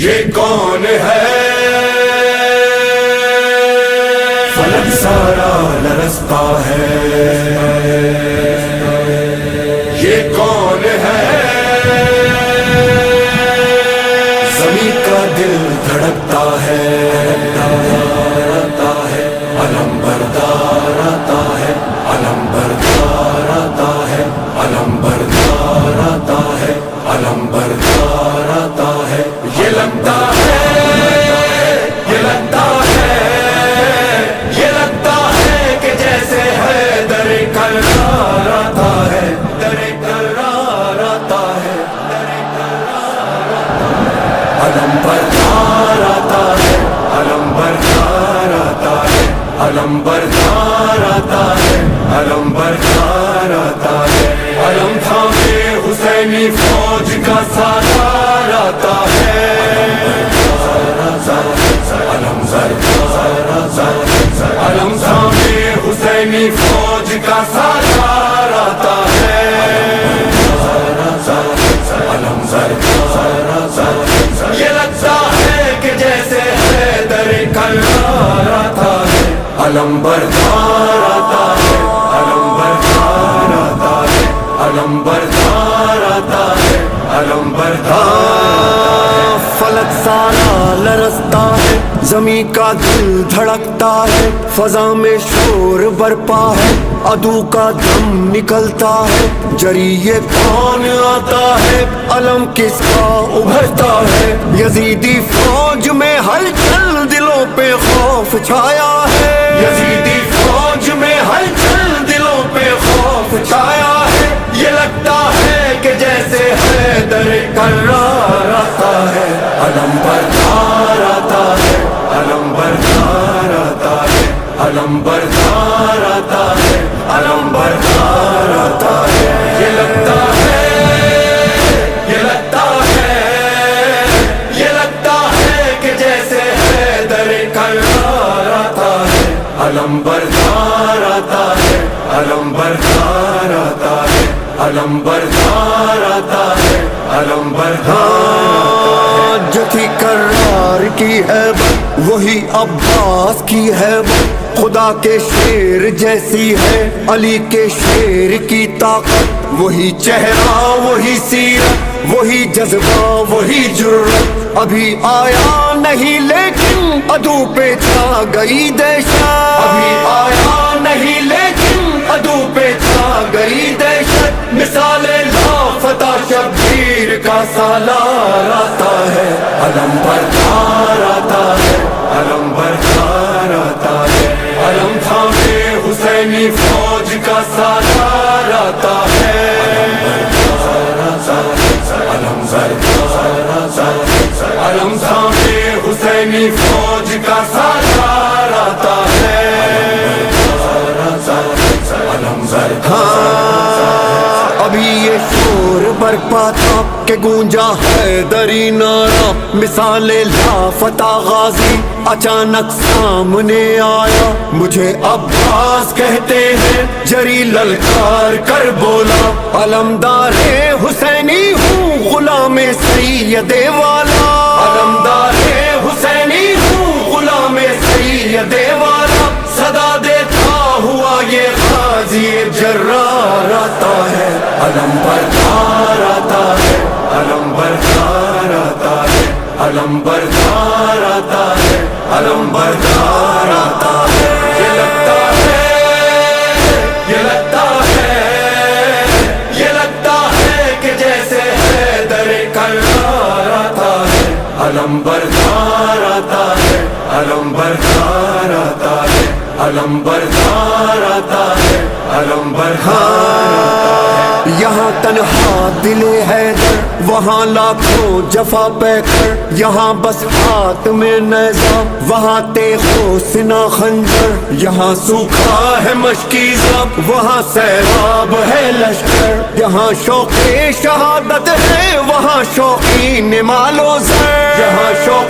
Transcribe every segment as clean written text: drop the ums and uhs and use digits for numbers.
یہ کون ہے فلک سارا لرزتا ہے، یہ کون ہے زمین کا دل دھڑکتا ہے، علم بردار آتا ہے، علم بردار آتا ہے، علم بردار آتا ہے، علم بردار آتا ہے، یہ لگتا ہے، یہ لگتا ہے، یہ لگتا ہے کہ جیسے ہے در کرار آتا ہے، در کرار آتا ہے، در کرار آتا ہے، علم بردار آتا ہے، علم بردار آتا ہے، علم بردار آتا ہے، علم بردار آتا ہے، علم تھامے حسینی فوج کا سالار آتا ہے، علم بردار آتا ہے، علم تھامے حسینی فوج کا سالار آتا ہے، علم بردار آتا ہے، یہ لگتا ہے کہ جیسے حیدر کرار آتا ہے، علم بردار آتا ہے، علم بردار آتا ہے، علم بردار آتا ہے، علم بردار فلک سارا لرزتا ہے، زمین کا دل دھڑکتا ہے، فضا میں شور برپا ہے، عدو کا دم نکلتا ہے، جری یہ کون آتا ہے، علم کس کا ابھرتا ہے، یزیدی فوج میں ہلچل دلوں پہ خوف چھایا ہے، یزیدی فوج میں ہلچل دلوں پہ خوف چھایا ہے، یہ لگتا ہے کہ جیسے حیدر کرار آتا ہے، علم بردار آتا ہے، علم بردار آتا ہے، علم بردار آتا ہے، علم بردار آتا ہے، یہ لگتا ہے، یہ لگتا ہے، یہ لگتا ہے کہ جیسے حیدر کرار آتا ہے، علم بردار آتا ہے، علم بردار آتا ہے، علم بردار آتا ہے، علم بردار جو تھی کرار کی ہیبت وہی عباس کی ہیبت، خدا کے شیر جیسی ہے علی کے شیر کی طاقت، وہی چہرہ وہی سیرت وہی جذبہ وہی جرت، ابھی آیا نہیں لیکن عدو پہ چھا گئی دہشت، ابھی آیا نہیں لیکن عدو پہ چھا گئی دہشت، مثال لافتہ شبیر کا سالار آتا ہے، علم بردار آتا ہے، علم بردار آتا ہے، علم تھامے حسینی فوج کا سالار آتا ہے، علم بردار آتا ہے، علم تھامے حسینی فوج کا سالار آتا ہے، علم ابھی یہ شور برپا تھا کہ گونجا حیدری نعرہ، مثال لافتہ غازی اچانک سامنے آیا، مجھے عباس کہتے ہیں جری للکار کر بولا، علمدار حسینی ہوں غلام سید والا، علمدار حسینی ہوں غلام سید والا، صدا دیتا ہوا یہ غازی جرار آتا ہے، علم بردار آتا ہے، علم بردار آتا ہے، علم بردار آتا ہے، علم بردار آتا ہے، یہ لگتا ہے، یہ لگتا ہے، یہ لگتا ہے کہ جیسے حیدر کرار آتا ہے، علم بردار آتا ہے، علم بردار آتا ہے، علم بردار آتا ہے، علم بردار آتا ہے، یہاں تنہا دل حیدر وہاں لاکھوں جفا پہ کر، یہاں بس ہاتھ میں نیزہ وہاں تیغ و سنا خنجر، یہاں سوکھا ہے مشکی زب وہاں سیراب ہے لشکر، یہاں شوق شہادت ہے وہاں شوقین مال و زر، یہاں شوق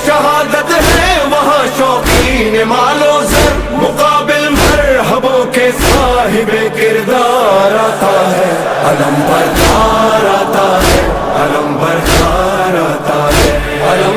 شہادت ہے وہاں شوقین مال و زر، مقابل مرحبوں کے صاحب کردار آتا ہے، علم بردار آتا ہے، علم بردار آتا ہے، علم